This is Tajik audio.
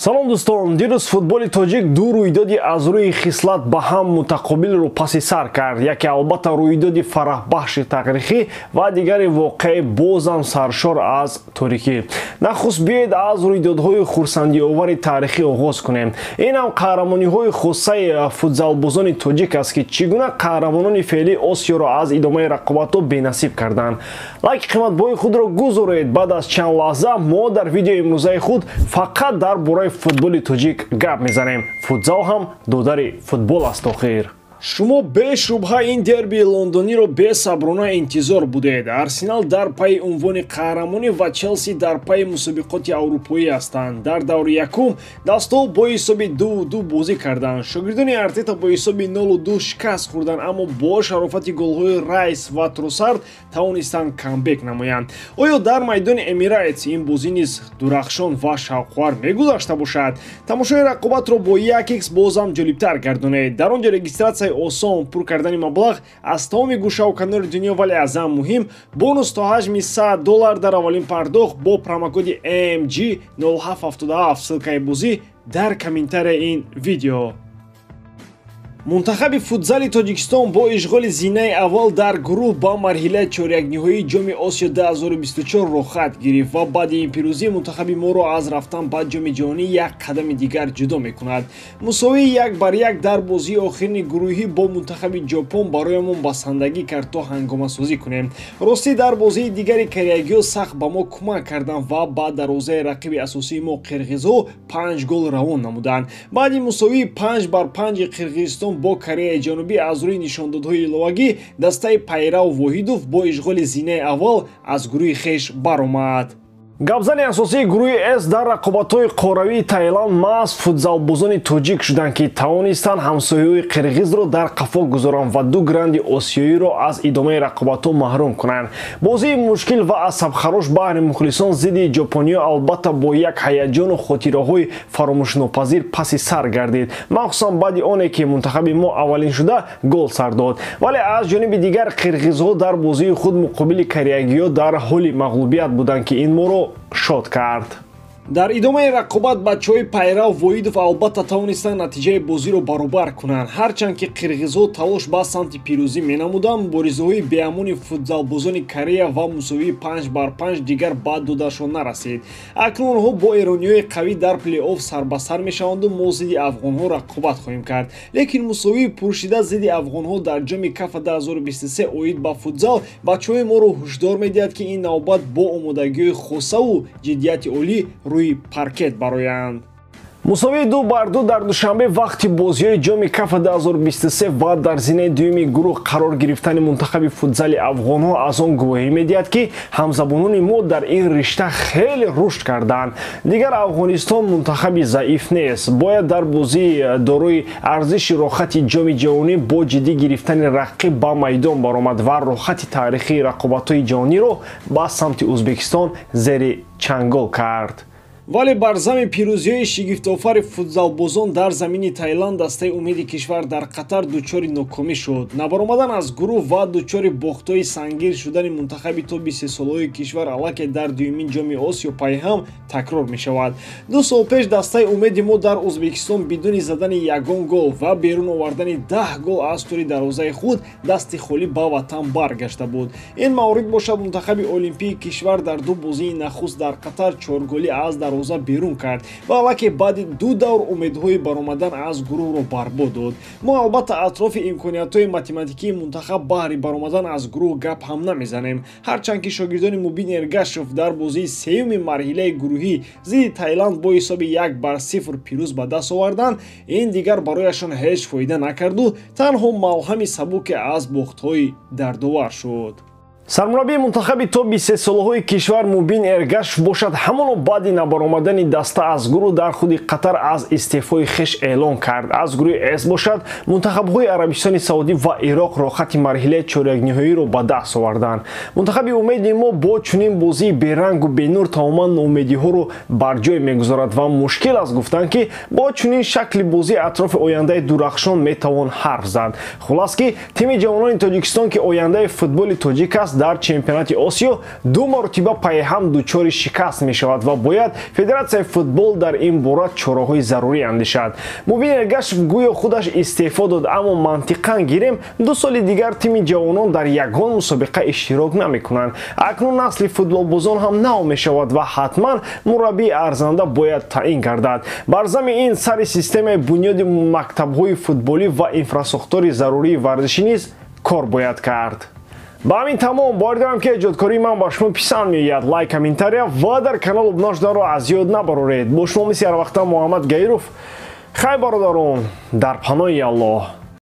Салом дӯстон, дирӯз футболи тоҷик ду рӯйдоди аз рӯи хислат ба ҳам мутақобилро паси сар кард. Яке албатта рӯйдоди фараҳбахши таърихӣ ва дигаре воқеаи бозам саршор аз торикӣ. Нахуст биёед аз рӯйдодҳои хурсандиовари таърихӣ оғоз кунем. Инам қаҳрамониҳои хуссаи футзалбозони тоҷик аст, ки чӣ гуна қаҳрамонони феълӣ Осиёро аз идомаи рақобатҳо бенасиб карданд. Лайки қиматбои худро гузоред. Баъд аз чанд лаҳза мо дар видеои имрӯзаи худ фақат дар бораи футболи тоҷик гап мезанем. Футзал ҳам додари футбол аст охир. Шумо бешубҳа ин дербии лондониро бесаброна интизор будед. Арсенал дар пайи унвони қаҳрамонӣ ва Челси дар пайи мусобиқоти аврупоӣ ҳастанд. Дар даври якум дастҳо бо ҳисоби 2-2 бозӣ карданд. Шогирдони Артета бо ҳисоби 0-2 шикаст хӯрданд, аммо бо шарофати голҳои Райс ва Тросард тавонистанд камбек намоянд. Оё дар майдони Эмирейтс ин бозӣ низ дурахшон ва шавқовар мегузашта бошад? Тамошои рақобатро бо 1x бозам ҷолибтар гардонед. Дар он ҷо регистратсия осон пур кардани маблағ аз тамоми гӯшаву канори дунё, вале аз ҳам муҳим бонус то ҳаҷми $100 дар аввалин пардохт бо промокоди AMG 0777 ссылкаи бозӣ дар комментарияи ин видео. Мунтахаби Футзали Тоҷикистон бо ишғоли зинаи аввал дар гурӯҳ ба марҳилаи чорякниҳоии Ҷоми Осиё 2024-ро хат гирифт ва баъди ин пирӯзӣ мунтахаби моро аз рафтан ба Ҷоми ҷаҳонӣ як қадами дигар ҷудо мекунад. Мусовии 1-1 дар бозии охирини гурӯҳӣ бо мунтахаби Ҷопон бароямон басандагӣ кард то ҳангомасозӣ кунем. Ростӣ дар бозии дигари кореягиҳо сахт ба мо кӯмак карданд ва ба дарвозаи рақиби асосии мо қирғизҳо 5 гол равон намуданд. Баъди мусовии 5-5 Қирғизистон бо Кореяи Ҷанубӣ аз рӯи нишондодҳои иловагӣ дастаи Пайрав Воҳидов бо ишғоли зинаи аввал аз гурӯҳи хеш баромад. Гапзани асосии гурӯҳи С дар рақобатҳои қоравии Таиланд маҳз футзалбозони тоҷик шуданд, ки тавонистанд ҳамсояҳои қирғизро дар қафо гузоранд ва ду гранди осиёиро аз идомаи рақобатҳо маҳрум кунанд. Бозии мушкил ва асабхарош баҳри мухлисон зидди ҷопониё албатта бо як ҳаяҷону хотираҳои фаромӯшнопазир паси сар гардид, махсусан баъди оне ки мунтахаби мо аввалин шуда гол сар дод. Вале аз ҷониби дигар қирғизҳо дар бозии худ муқобили кореягиҳо дар ҳоли мағлубият буданд, ки ин моро шод кард. Дар идомаи рақобат бачаҳои Пайрав Воҳидов албатта тавонистанд натиҷаи бозиро баробар кунанд. Ҳарчанд ки қирғизҳо талош ба самти пирӯзӣ менамуданд, муборизаҳои беамони футзалбозони Корея ва мусовии 5-5 дигар ба додашон нарасид. Акнун онҳо бо эрониҳои қавӣ дар плей-офф сарбасар мешаванду мо зидди афғонҳо рақобат хоҳем кард. Лекин мусовии пуршида зидди афғонҳо дар ҷоми кафа 2023 оид ба футзал бачаҳои моро ҳушдор медиҳад, ки ин навбат бо омодагиҳои хосаву ҷиддияти олӣ паркет бароянд. Мусовии 2-2 дар душанбе вақти бозиҳои ҷоми кафа 2023 ва дар зинаи дуюми гурӯҳ қарор гирифтани мунтахаби футзали афғонҳо аз он гувоҳӣ медиҳад, ки ҳамзабонони мо дар ин ришта хеле рушд карданд. Дигар Афғонистон мунтахаби заиф нест. Бояд дар бозии дорои арзиши рохати ҷоми ҷаҳонӣ бо ҷиддӣ гирифтани рақиб ба майдон баромад ва рохати таърихии рақобатҳои ҷаҳониро ба самти Ӯзбекистон зери чангол кард. Вале бар зами пирӯзиҳои шигифтофари футзалбозон дар замини Таиланд дастаи умеди кишвар дар Қатар дучори нокомӣ шуд. Набаромадан аз гурӯҳ ва дучори бохтҳои сангин шудани мунтахаби то 20 солаҳои кишвар аллакай дар дуюмин ҷоми Осиё пайҳам такрор мешавад. 2 сол пеш дастаи умеди мо дар Ӯзбекистон бидуни задани ягон гол ва берун овардани 10 гол аз тӯри дарвозаи худ дасти холӣ ба ватан баргашта буд. Ин маврид бошад мунтахаби олимпии кишвар дар ду бозии нахуст дар Қатар 4 голӣ аз берун кард ва аллакай баъди 2 давр умедҳои баромадан аз гурӯҳро барбод дод. Мо албатта атрофи имкониятҳои математикии мунтахаб баҳри баромадан аз гурӯҳ гап ҳам намезанем. Ҳарчанд ки шогирдони Мубин Эргашев дар бозии сеюми марҳилаи гурӯҳӣ зидди Таиланд бо ҳисоби 1-0 пирӯз ба даст оварданд, ин дигар барояшон ҳеҷ фоида накарду танҳо малҳами сабуке аз бохтҳои дардовар шуд. Сармураббии мунтахаби то 20 солаҳои кишвар Мубин Эргашев бошад ҳамоно баъди набаромадани даста аз гурӯҳ дар худи Қатар аз истеъфои хеш эълон кард. Аз гурӯҳи С бошад мунтахабҳои Арабистони Саудӣ ва Ироқ рохати марҳилаи чорякниҳоиро ба даст оварданд. Мунтахаби умеди мо бо чунин бозии берангу бенур тамоман ноумедиҳоро бар ҷой мегузорад ва мушкил аст гуфтан, ки бо чунин шакли бозӣ атрофи ояндаи дурахшон метавон ҳарф зад. Хулас ки тими ҷавонони Тоҷикистон, ки ояндаи футболи тоҷик аст, дар чемпионати Осиё 2 маротиба пайҳам дучори шикаст мешавад ва бояд Федератсияи футбол дар ин бора чораҳои зарурӣ андешад. Мубин Эргашев гӯё худаш истеъфо дод, аммо мантиқан гирем 2 соли дигар тими ҷавонон дар ягон мусобиқа иштирок намекунанд. Акнун насли футболбозон ҳам нав мешавад ва ҳатман мураббии арзанда бояд таъин гардад. Бар замми ин сари системаи бунёди мактабҳои футболӣ ва инфрасохтори зарурии варзишӣ низ кор бояд кард. ба ҳамин тамом бовар дорам ки эҷодкории ман ба шумо писанд меояд. Лайк, комментария ва дар канал обуна шуданро аз ёд набароред. Бо шумо мисли ҳар вақта Муҳаммад Гаиров. Хай бародарон, дар паноҳи Аллоҳ.